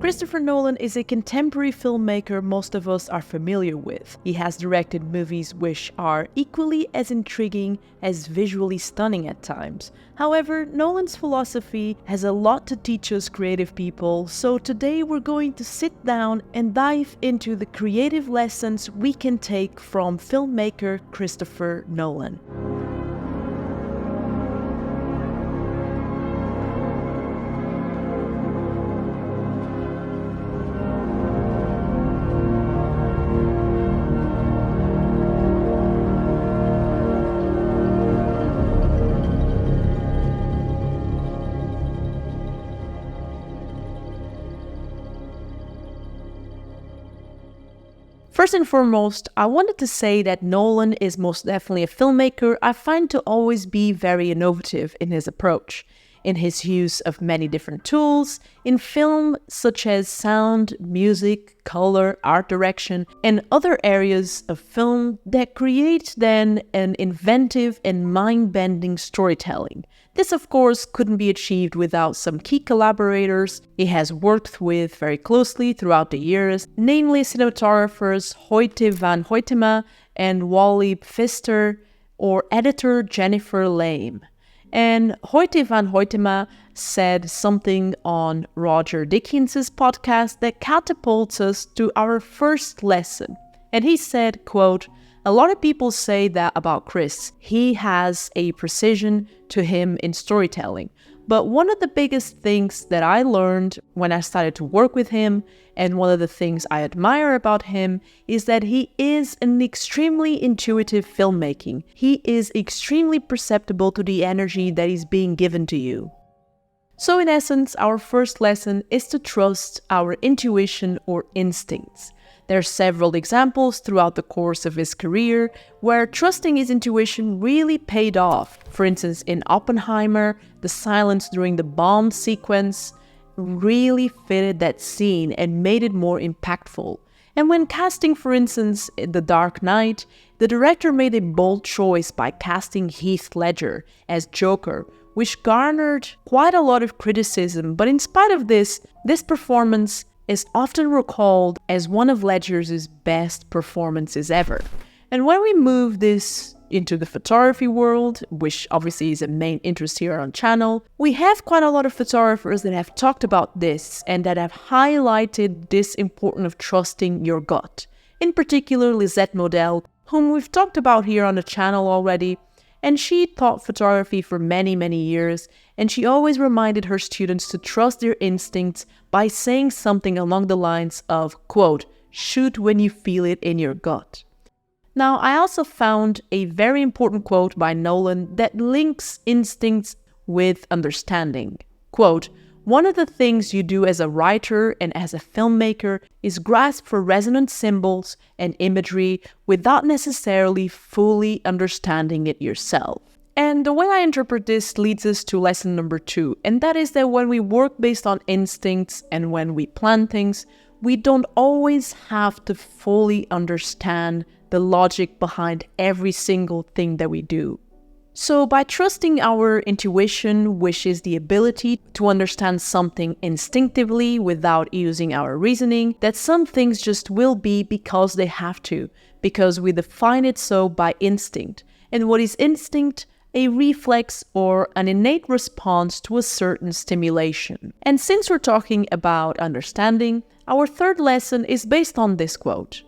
Christopher Nolan is a contemporary filmmaker most of us are familiar with. He has directed movies which are equally as intriguing as visually stunning at times. However, Nolan's philosophy has a lot to teach us creative people, so today we're going to sit down and dive into the creative lessons we can take from filmmaker Christopher Nolan. First and foremost, I wanted to say that Nolan is most definitely a filmmaker I find to always be very innovative in his approach, in his use of many different tools, in film such as sound, music, color, art direction, and other areas of film that create then an inventive and mind-bending storytelling. This, of course, couldn't be achieved without some key collaborators he has worked with very closely throughout the years, namely cinematographers Hoyte van Hoytema and Wally Pfister, or editor Jennifer Lame. And Hoyte van Hoytema said something on Roger Deakins' podcast that catapults us to our first lesson. And he said, quote, "A lot of people say that about Chris. He has a precision to him in storytelling. But one of the biggest things that I learned when I started to work with him, and one of the things I admire about him, is that he is an extremely intuitive filmmaking. He is extremely perceptible to the energy that is being given to you." So in essence, our first lesson is to trust our intuition or instincts. There are several examples throughout the course of his career where trusting his intuition really paid off. For instance, in Oppenheimer, the silence during the bomb sequence really fitted that scene and made it more impactful. And when casting, for instance, The Dark Knight, the director made a bold choice by casting Heath Ledger as Joker, which garnered quite a lot of criticism. But in spite of this performance is often recalled as one of Ledger's best performances ever. And when we move this into the photography world, which obviously is a main interest here on channel, we have quite a lot of photographers that have talked about this and that have highlighted this importance of trusting your gut. In particular, Lisette Model, whom we've talked about here on the channel already, and she taught photography for many, many years, and she always reminded her students to trust their instincts by saying something along the lines of, quote, "shoot when you feel it in your gut." Now, I also found a very important quote by Nolan that links instincts with understanding. Quote, "One of the things you do as a writer and as a filmmaker is grasp for resonant symbols and imagery without necessarily fully understanding it yourself." And the way I interpret this leads us to lesson number 2, and that is that when we work based on instincts and when we plan things, we don't always have to fully understand the logic behind every single thing that we do. So by trusting our intuition, which is the ability to understand something instinctively without using our reasoning, that some things just will be because they have to, because we define it so by instinct. And what is instinct? A reflex or an innate response to a certain stimulation. And since we're talking about understanding, our third lesson is based on this quote.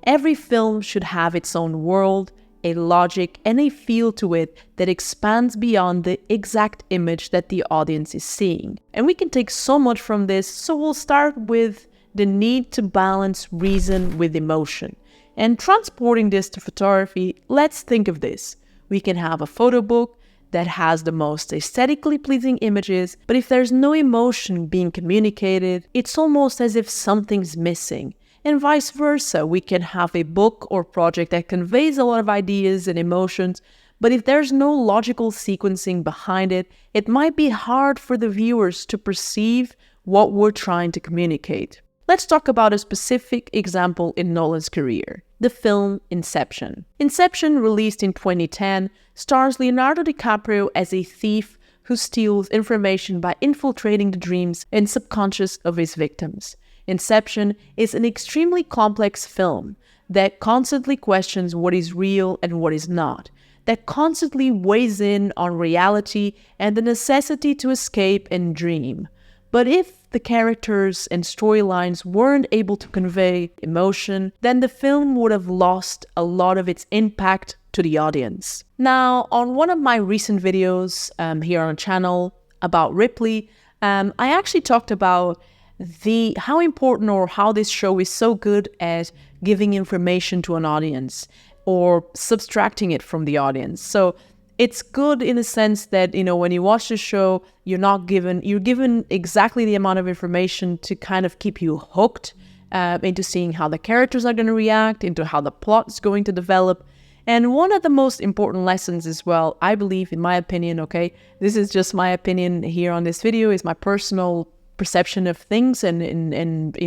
"Every film should have its own world, a logic, and a feel to it that expands beyond the exact image that the audience is seeing." And we can take so much from this, so we'll start with the need to balance reason with emotion. And transporting this to photography, let's think of this. We can have a photo book that has the most aesthetically pleasing images, but if there's no emotion being communicated, it's almost as if something's missing. And vice versa, we can have a book or project that conveys a lot of ideas and emotions, but if there's no logical sequencing behind it, it might be hard for the viewers to perceive what we're trying to communicate. Let's talk about a specific example in Nolan's career, the film Inception. Inception, released in 2010, stars Leonardo DiCaprio as a thief who steals information by infiltrating the dreams and subconscious of his victims. Inception is an extremely complex film that constantly questions what is real and what is not, that constantly weighs in on reality and the necessity to escape and dream. But if the characters and storylines weren't able to convey emotion, then the film would have lost a lot of its impact to the audience. Now, on one of my recent videos here on the channel about Ripley, I actually talked about how important or how this show is so good at giving information to an audience or subtracting it from the audience. So it's good in the sense that, when you watch the show, you're given exactly the amount of information to kind of keep you hooked into seeing how the characters are going to react, into how the plot is going to develop. And one of the most important lessons as well, I believe, in my opinion, okay, this is just my opinion here on this video, is my personal perception of things and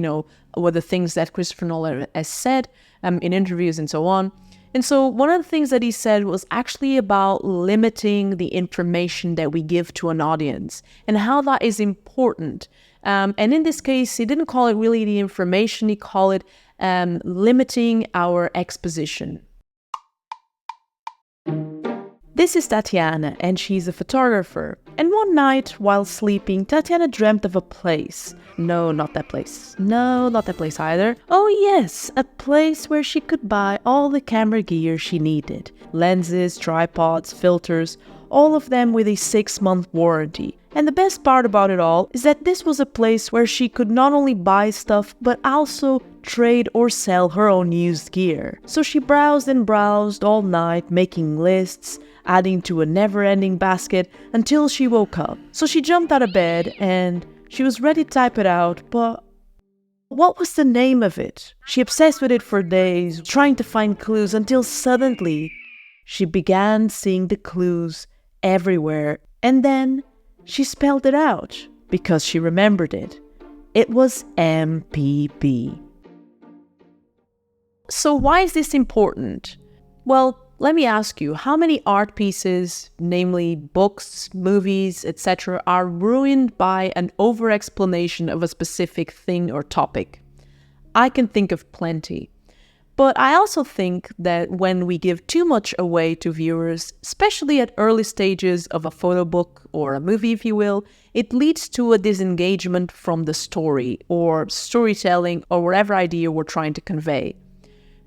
what the things that Christopher Nolan has said in interviews and so on. And so one of the things that he said was actually about limiting the information that we give to an audience and how that is important. And in this case, he didn't call it really the information, he called it limiting our exposition. This is Tatiana, and she's a photographer. And one night, while sleeping, Tatiana dreamt of a place. No, not that place. No, not that place either. Oh yes, a place where she could buy all the camera gear she needed. Lenses, tripods, filters, all of them with a 6-month warranty. And the best part about it all is that this was a place where she could not only buy stuff, but also trade or sell her own used gear. So she browsed and browsed all night, making lists, adding to a never-ending basket until she woke up. So she jumped out of bed and she was ready to type it out, but what was the name of it? She obsessed with it for days, trying to find clues until suddenly she began seeing the clues everywhere. And then she spelled it out because she remembered it. It was MPB. So why is this important? Well, let me ask you, how many art pieces, namely books, movies, etc., are ruined by an over-explanation of a specific thing or topic? I can think of plenty. But I also think that when we give too much away to viewers, especially at early stages of a photo book or a movie, if you will, it leads to a disengagement from the story or storytelling or whatever idea we're trying to convey.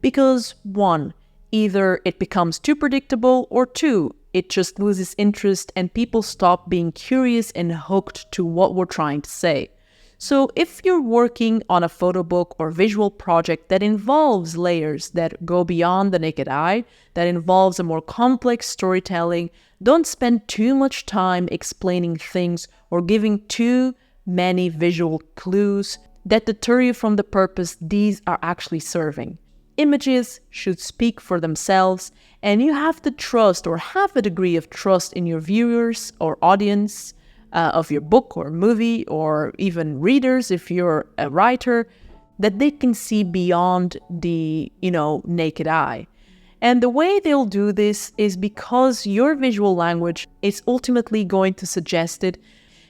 Because 1, either it becomes too predictable, or 2, it just loses interest and people stop being curious and hooked to what we're trying to say. So if you're working on a photo book or visual project that involves layers that go beyond the naked eye, that involves a more complex storytelling, don't spend too much time explaining things or giving too many visual clues that deter you from the purpose these are actually serving. Images should speak for themselves, and you have to trust or have a degree of trust in your viewers or audience of your book or movie, or even readers if you're a writer, that they can see beyond the, naked eye. And the way they'll do this is because your visual language is ultimately going to suggest it.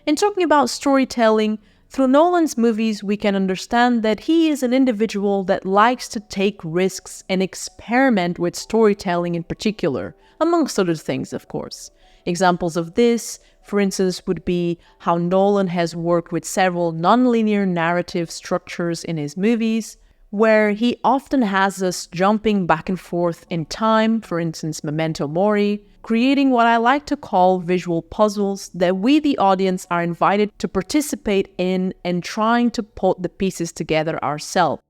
And talking about storytelling, through Nolan's movies, we can understand that he is an individual that likes to take risks and experiment with storytelling in particular, amongst other things, of course. Examples of this, for instance, would be how Nolan has worked with several nonlinear narrative structures in his movies, where he often has us jumping back and forth in time, for instance, Memento Mori, creating what I like to call visual puzzles that we, the audience, are invited to participate in and trying to put the pieces together ourselves.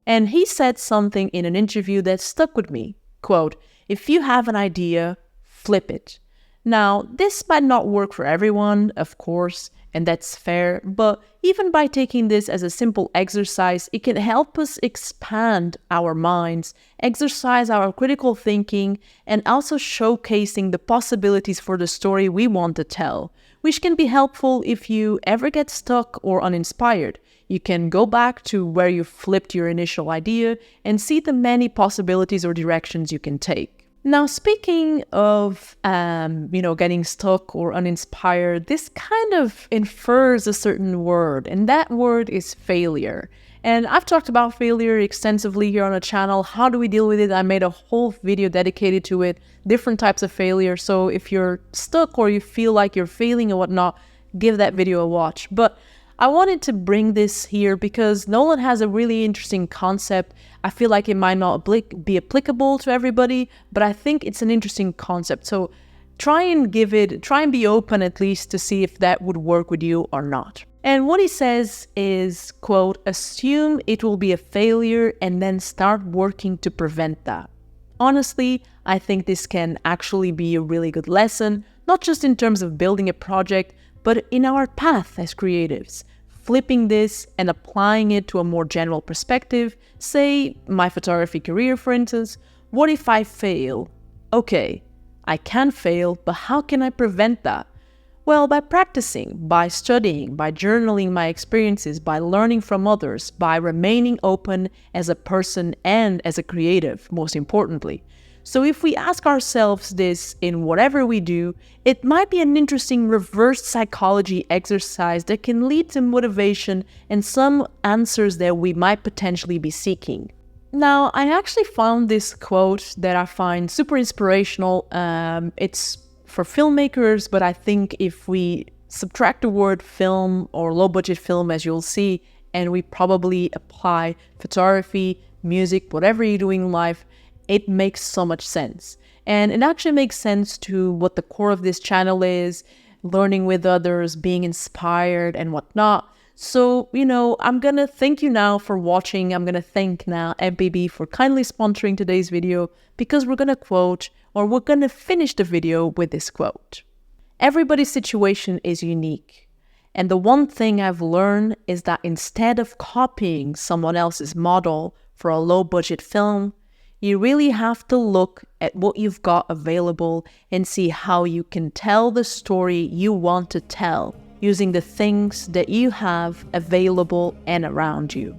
And he said something in an interview that stuck with me. Quote, "If you have an idea, flip it." Now, this might not work for everyone, of course, and that's fair, but even by taking this as a simple exercise, it can help us expand our minds, exercise our critical thinking, and also showcasing the possibilities for the story we want to tell, which can be helpful if you ever get stuck or uninspired. You can go back to where you flipped your initial idea and see the many possibilities or directions you can take. Now, speaking of, getting stuck or uninspired, this kind of infers a certain word, and that word is failure. And I've talked about failure extensively here on the channel. How do we deal with it? I made a whole video dedicated to it, different types of failure. So if you're stuck or you feel like you're failing and whatnot, give that video a watch. But I wanted to bring this here because Nolan has a really interesting concept. I feel like it might not be applicable to everybody, but I think it's an interesting concept. So try and be open at least to see if that would work with you or not. And what he says is, quote, assume it will be a failure and then start working to prevent that. Honestly, I think this can actually be a really good lesson, not just in terms of building a project, but in our path as creatives. Flipping this and applying it to a more general perspective, say my photography career, for instance. What if I fail? Okay, I can fail, but how can I prevent that? Well, by practicing, by studying, by journaling my experiences, by learning from others, by remaining open as a person and as a creative, most importantly. So if we ask ourselves this in whatever we do, it might be an interesting reverse psychology exercise that can lead to motivation and some answers that we might potentially be seeking. Now, I actually found this quote that I find super inspirational. It's for filmmakers, but I think if we subtract the word film or low budget film, as you'll see, and we probably apply photography, music, whatever you're doing in life, it makes so much sense. And it actually makes sense to what the core of this channel is, learning with others, being inspired and whatnot. So, I'm going to thank you now for watching. I'm going to thank now MPB for kindly sponsoring today's video because we're going to finish the video with this quote. Everybody's situation is unique. And the one thing I've learned is that instead of copying someone else's model for a low budget film, you really have to look at what you've got available and see how you can tell the story you want to tell using the things that you have available and around you.